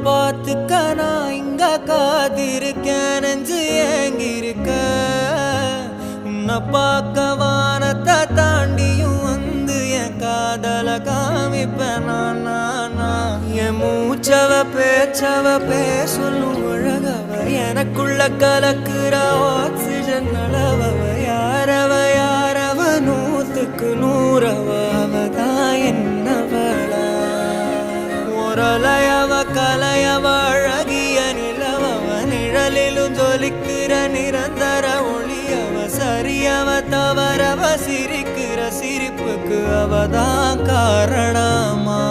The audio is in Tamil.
பார்த்துக்க நான் இங்க காத்திருக்கேன் நெஞ்சு ஏங்கிருக்க உன்னை பார்க்க வானத்தை தாண்டியும் வந்து என் காதல காமிப்பேன் என் மூச்சவ பேச்சவ பேசலும் அழகவ எனக்குள்ள கலக்குற ஆக்சிஜன் அளவவ யாரவ நூத்துக்கு நூறவ அவதான் என்னவளா ஒரலையவ கலையவ அழகிய நிலவவ நிழலிலும் ஜொலிக்கிற நிரந்தர ஒளியவ சரியவ தவறவ சிரிக்கிற சிரிப்புக்கு அவதான் காரணமா